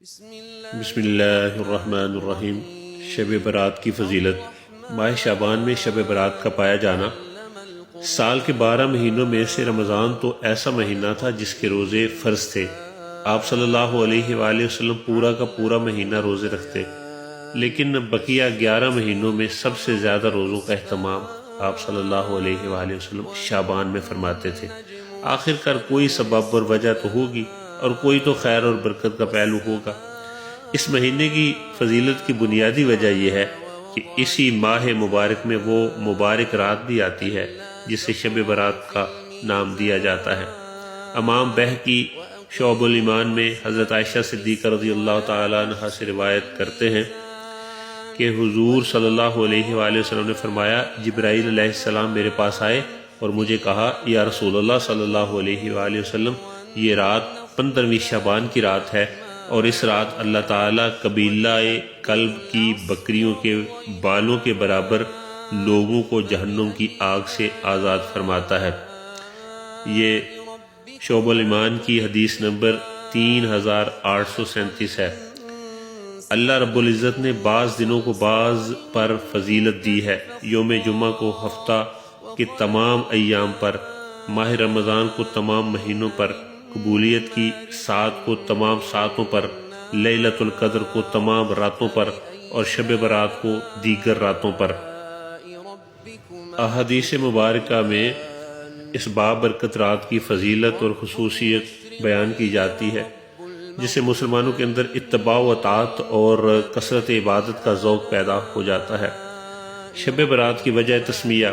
بسم اللہ الرحمن الرحیم۔ شب برات کی فضیلت۔ ماہ شعبان میں شب برات کا پایا جانا۔ سال کے 12 مہینوں میں سے رمضان تو ایسا مہینہ تھا جس کے روزے فرض تھے۔ آپ صلی اللہ علیہ وآلہ وسلم پورا کا پورا مہینہ روزے رکھتے، لیکن بقیہ 11 مہینوں میں سب سے زیادہ روزوں کا اہتمام آپ صلی اللہ علیہ وآلہ وسلم شعبان میں فرماتے تھے۔ آخر کار کوئی سبب اور وجہ تو ہوگی، اور کوئی تو خیر اور برکت کا پہلو ہوگا۔ اس مہینے کی فضیلت کی بنیادی وجہ یہ ہے کہ اسی ماہ مبارک میں وہ مبارک رات بھی آتی ہے جسے شب برات کا نام دیا جاتا ہے۔ امام بہقی شعب الایمان میں حضرت عائشہ صدیقہ رضی اللہ تعالیٰ عنہا سے روایت کرتے ہیں کہ حضور صلی اللہ علیہ وآلہ وسلم نے فرمایا، جبرائیل علیہ السلام میرے پاس آئے اور مجھے کہا، یا رسول اللہ صلی اللہ علیہ وآلہ وسلم، یہ رات 15ویں شعبان کی رات ہے، اور اس رات اللہ تعالیٰ قبیلہ کلب کی بکریوں کے بالوں کے برابر لوگوں کو جہنم کی آگ سے آزاد فرماتا ہے۔ یہ شعب الایمان کی حدیث نمبر 3837 ہے۔ اللہ رب العزت نے بعض دنوں کو بعض پر فضیلت دی ہے۔ یوم جمعہ کو ہفتہ کے تمام ایام پر، ماہ رمضان کو تمام مہینوں پر، قبولیت کی سات کو تمام ساتوں پر، لیلۃ القدر کو تمام راتوں پر، اور شب برات کو دیگر راتوں پر۔ احادیث مبارکہ میں اس بابرکت رات کی فضیلت اور خصوصیت بیان کی جاتی ہے، جس سے مسلمانوں کے اندر اتباع و اطاعت اور کثرت عبادت کا ذوق پیدا ہو جاتا ہے۔ شب برات کی وجہ تسمیہ۔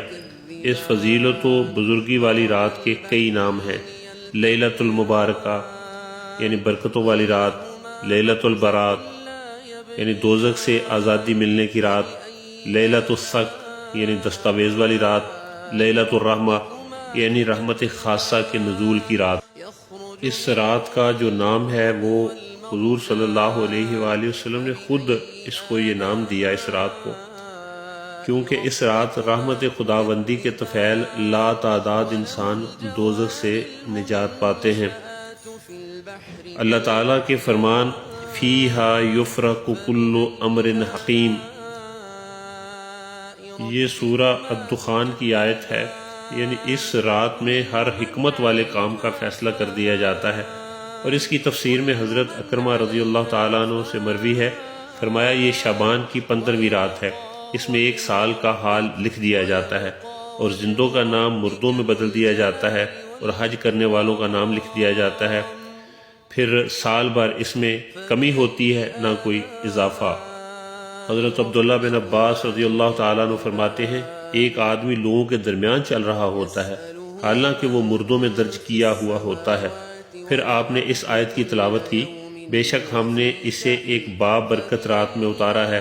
اس فضیلت و بزرگی والی رات کے کئی نام ہیں۔ لیلۃ المبارکہ یعنی برکتوں والی رات، لیلۃ البرات یعنی دوزخ سے آزادی ملنے کی رات، لیلۃ الصق یعنی دستاویز والی رات، لیلۃ الرحمہ یعنی رحمت خاصہ کے نزول کی رات۔ اس رات کا جو نام ہے وہ حضور صلی اللہ علیہ وآلہ وسلم نے خود اس کو یہ نام دیا اس رات کو، کیونکہ اس رات رحمت خداوندی کے طفیل لا تعداد انسان دوزخ سے نجات پاتے ہیں۔ اللہ تعالیٰ کے فرمان، فیہا یفرق کل امر حکیم، یہ سورہ الدخان کی آیت ہے، یعنی اس رات میں ہر حکمت والے کام کا فیصلہ کر دیا جاتا ہے۔ اور اس کی تفسیر میں حضرت اکرمہ رضی اللہ تعالیٰ عنہ سے مروی ہے، فرمایا یہ شعبان کی 15ویں رات ہے، اس میں ایک سال کا حال لکھ دیا جاتا ہے، اور زندوں کا نام مردوں میں بدل دیا جاتا ہے، اور حج کرنے والوں کا نام لکھ دیا جاتا ہے۔ پھر سال بھر اس میں کمی ہوتی ہے، نہ کوئی اضافہ۔ حضرت عبداللہ بن عباس رضی اللہ تعالیٰ عنہ فرماتے ہیں، ایک آدمی لوگوں کے درمیان چل رہا ہوتا ہے، حالانکہ وہ مردوں میں درج کیا ہوا ہوتا ہے۔ پھر آپ نے اس آیت کی تلاوت کی، بے شک ہم نے اسے ایک بابرکت رات میں اتارا ہے،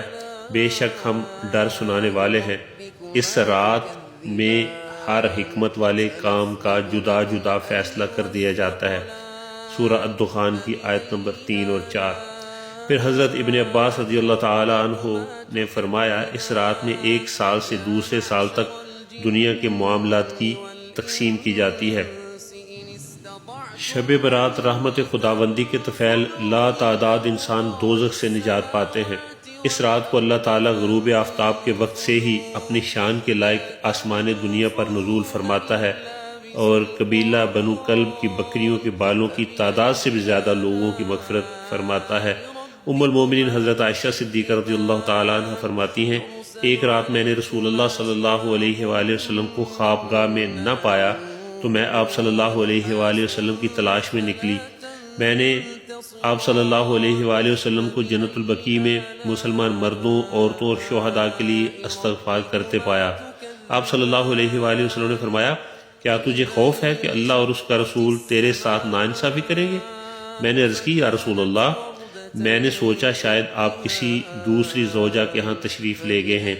بے شک ہم ڈر سنانے والے ہیں۔ اس رات میں ہر حکمت والے کام کا جدا جدا فیصلہ کر دیا جاتا ہے۔ سورہ الدخان کی آیت نمبر 3 اور 4۔ پھر حضرت ابن عباس رضی اللہ تعالی عنہ نے فرمایا، اس رات میں ایک سال سے دوسرے سال تک دنیا کے معاملات کی تقسیم کی جاتی ہے۔ شب برات رحمت خداوندی کے طفیل لا تعداد انسان دوزخ سے نجات پاتے ہیں۔ اس رات کو اللہ تعالیٰ غروب آفتاب کے وقت سے ہی اپنی شان کے لائق آسمان دنیا پر نزول فرماتا ہے، اور قبیلہ بنو کلب کی بکریوں کے بالوں کی تعداد سے بھی زیادہ لوگوں کی مغفرت فرماتا ہے۔ ام المومنین حضرت عائشہ صدیقہ رضی اللہ تعالیٰ عنہ فرماتی ہیں، ایک رات میں نے رسول اللہ صلی اللہ علیہ وآلہ وسلم کو خوابگاہ میں نہ پایا تو میں آپ صلی اللہ علیہ وآلہ وسلم کی تلاش میں نکلی۔ میں نے آپ صلی اللہ علیہ وآلہ وسلم کو جنت البقیع میں مسلمان مردوں، عورتوں اور شہداء کے لیے استغفار کرتے پایا۔ آپ صلی اللہ علیہ وآلہ وسلم نے فرمایا، کیا تجھے خوف ہے کہ اللہ اور اس کا رسول تیرے ساتھ ناانصافی کریں گے؟ میں نے عرض کی، یا رسول اللہ، میں نے سوچا شاید آپ کسی دوسری زوجہ کے ہاں تشریف لے گئے ہیں۔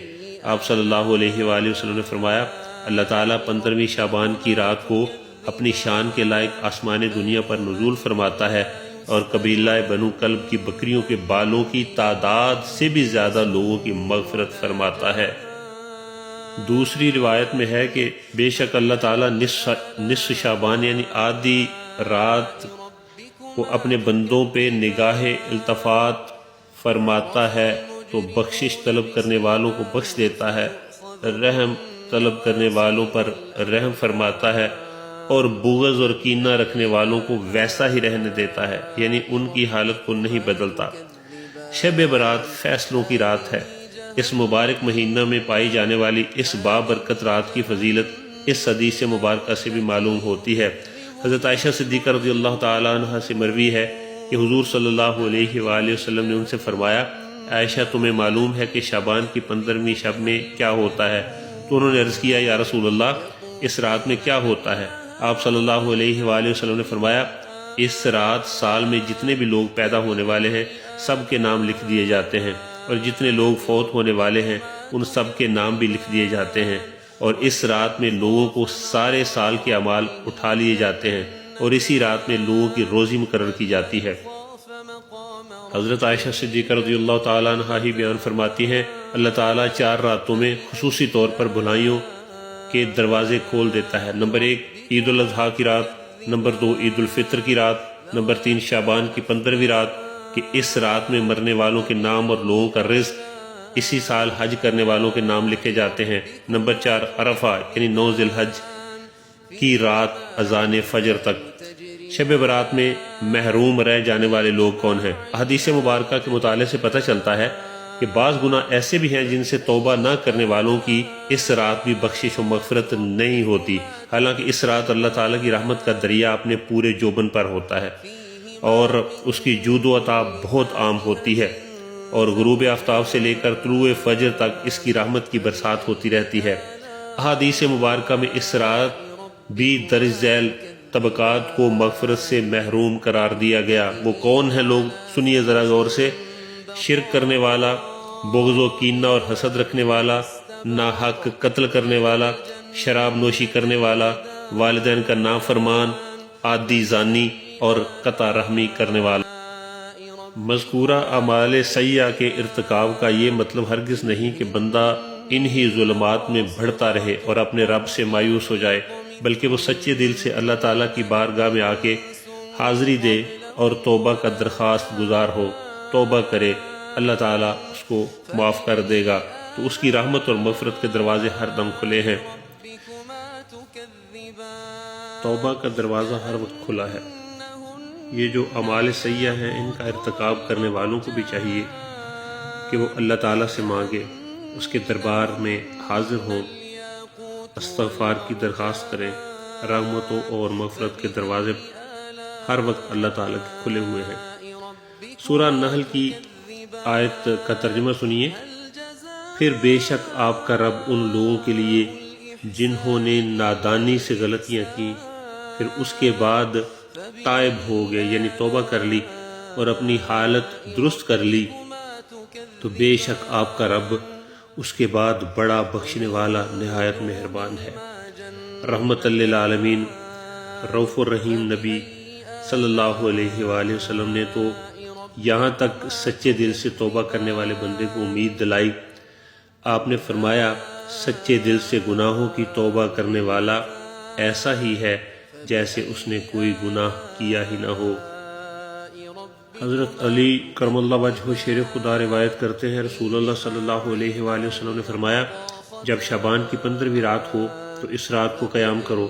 آپ صلی اللہ علیہ وآلہ وسلم نے فرمایا، اللہ تعالیٰ 15ویں شعبان کی رات کو اپنی شان کے لائق آسمان دنیا پر نزول فرماتا ہے، اور قبیلہ بنو کلب کی بکریوں کے بالوں کی تعداد سے بھی زیادہ لوگوں کی مغفرت فرماتا ہے۔ دوسری روایت میں ہے کہ بے شک اللہ تعالیٰ نصف شعبان یعنی آدھی رات وہ اپنے بندوں پہ نگاہ التفات فرماتا ہے تو بخشش طلب کرنے والوں کو بخش دیتا ہے، رحم طلب کرنے والوں پر رحم فرماتا ہے، اور بغض اور کینہ رکھنے والوں کو ویسا ہی رہنے دیتا ہے، یعنی ان کی حالت کو نہیں بدلتا۔ شب برات فیصلوں کی رات ہے۔ اس مبارک مہینہ میں پائی جانے والی اس بابرکت رات کی فضیلت اس حدیث مبارکہ سے بھی معلوم ہوتی ہے۔ حضرت عائشہ صدیقہ رضی اللہ تعالیٰ عنہ سے مروی ہے کہ حضور صلی اللہ علیہ وآلہ وسلم نے ان سے فرمایا، عائشہ تمہیں معلوم ہے کہ شعبان کی 15ویں شب میں کیا ہوتا ہے؟ تو انہوں نے عرض کیا، یا رسول اللہ اس رات میں کیا ہوتا ہے؟ آپ صلی اللہ علیہ وآلہ وسلم نے فرمایا، اس رات سال میں جتنے بھی لوگ پیدا ہونے والے ہیں سب کے نام لکھ دیے جاتے ہیں، اور جتنے لوگ فوت ہونے والے ہیں ان سب کے نام بھی لکھ دیے جاتے ہیں، اور اس رات میں لوگوں کو سارے سال کے اعمال اٹھا لیے جاتے ہیں، اور اسی رات میں لوگوں کی روزی مقرر کی جاتی ہے۔ حضرت عائشہ صدیقہ رضی اللہ تعالیٰ عنہ ہی بیان فرماتی ہیں، اللہ تعالیٰ 4 راتوں میں خصوصی طور پر بھلائیوں کے دروازے کھول دیتا ہے۔ نمبر 1 عید الاضحیٰ کی رات، نمبر 2 عید الفطر کی رات، نمبر 3 شعبان کی 15ویں رات، کہ اس رات میں مرنے والوں کے نام اور لوگوں کا رزق، اسی سال حج کرنے والوں کے نام لکھے جاتے ہیں۔ نمبر 4 عرفہ یعنی 9 ذی الحج کی رات اذان فجر تک۔ شب برات میں محروم رہ جانے والے لوگ کون ہیں؟ احادیث مبارکہ کے مطالعے سے پتہ چلتا ہے کہ بعض گناہ ایسے بھی ہیں جن سے توبہ نہ کرنے والوں کی اس رات بھی بخشش و مغفرت نہیں ہوتی، حالانکہ اس رات اللہ تعالیٰ کی رحمت کا دریا اپنے پورے جوبن پر ہوتا ہے اور اس کی جود و عطا بہت عام ہوتی ہے، اور غروب آفتاب سے لے کر طلوع فجر تک اس کی رحمت کی برسات ہوتی رہتی ہے۔ احادیث مبارکہ میں اس رات بھی درج ذیل طبقات کو مغفرت سے محروم قرار دیا گیا۔ وہ کون ہیں لوگ؟ سنیے ذرا غور سے۔ شرک کرنے والا، بغض و کینہ اور حسد رکھنے والا، ناحق قتل کرنے والا، شراب نوشی کرنے والا، والدین کا نافرمان، عادی زانی اور قطع رحمی کرنے والا۔ مذکورہ اعمال سیئہ کے ارتکاب کا یہ مطلب ہرگز نہیں کہ بندہ انہی ظلمات میں بڑھتا رہے اور اپنے رب سے مایوس ہو جائے، بلکہ وہ سچے دل سے اللہ تعالیٰ کی بارگاہ میں آ کے حاضری دے اور توبہ کا درخواست گزار ہو، توبہ کرے، اللہ تعالیٰ اس کو معاف کر دے گا، تو اس کی رحمت اور مغفرت کے دروازے ہر دم کھلے ہیں۔ توبہ کا دروازہ ہر وقت کھلا ہے۔ یہ جو اعمال سیئہ ہیں ان کا ارتکاب کرنے والوں کو بھی چاہیے کہ وہ اللہ تعالیٰ سے مانگے، اس کے دربار میں حاضر ہوں، استغفار کی درخواست کریں۔ رحمتوں اور مغفرت کے دروازے ہر وقت اللہ تعالیٰ کے کھلے ہوئے ہیں۔ سورہ نحل کی آیت کا ترجمہ سنیے۔ پھر بے شک آپ کا رب ان لوگوں کے لیے جنہوں نے نادانی سے غلطیاں کی پھر اس کے بعد تائب ہو گئے، یعنی توبہ کر لی اور اپنی حالت درست کر لی، تو بے شک آپ کا رب اس کے بعد بڑا بخشنے والا نہایت مہربان ہے۔ رحمت للعالمین رؤوف الرحیم نبی صلی اللہ علیہ وآلہ وسلم نے تو یہاں تک سچے دل سے توبہ کرنے والے بندے کو امید دلائی۔ آپ نے فرمایا، سچے دل سے گناہوں کی توبہ کرنے والا ایسا ہی ہے جیسے اس نے کوئی گناہ کیا ہی نہ ہو۔ حضرت علی کرم اللہ وجہہ شیر خدا روایت کرتے ہیں، رسول اللہ صلی اللہ علیہ وآلہ وسلم نے فرمایا، جب شعبان کی 15ویں رات ہو تو اس رات کو قیام کرو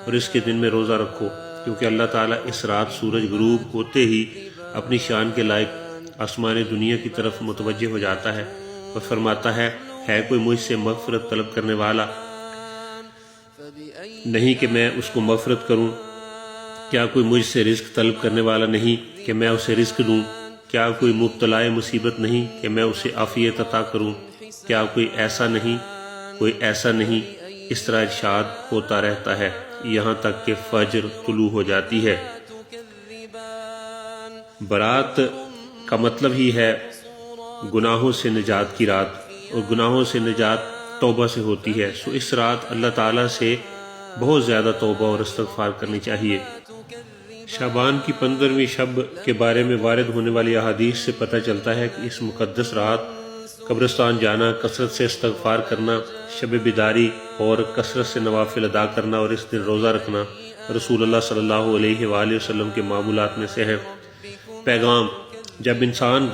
اور اس کے دن میں روزہ رکھو، کیونکہ اللہ تعالیٰ اس رات سورج غروب ہوتے ہی اپنی شان کے لائق آسمان دنیا کی طرف متوجہ ہو جاتا ہے اور فرماتا ہے کوئی مجھ سے مغفرت طلب کرنے والا نہیں کہ میں اس کو مغفرت کروں؟ کیا کوئی مجھ سے رزق طلب کرنے والا نہیں کہ میں اسے رزق دوں؟ کیا کوئی مبتلا مصیبت نہیں کہ میں اسے عافیت عطا کروں؟ کیا کوئی ایسا نہیں؟ اس طرح ارشاد ہوتا رہتا ہے یہاں تک کہ فجر طلوع ہو جاتی ہے۔ برات کا مطلب ہی ہے گناہوں سے نجات کی رات، اور گناہوں سے نجات توبہ سے ہوتی ہے۔ سو اس رات اللہ تعالیٰ سے بہت زیادہ توبہ اور استغفار کرنی چاہیے۔ شعبان کی 15ویں شب کے بارے میں وارد ہونے والی احادیث سے پتہ چلتا ہے کہ اس مقدس رات قبرستان جانا، کثرت سے استغفار کرنا، شب بیداری اور کثرت سے نوافل ادا کرنا اور اس دن روزہ رکھنا رسول اللہ صلی اللہ علیہ وآلہ وسلم کے معمولات میں سے ہے۔ پیغام: جب انسان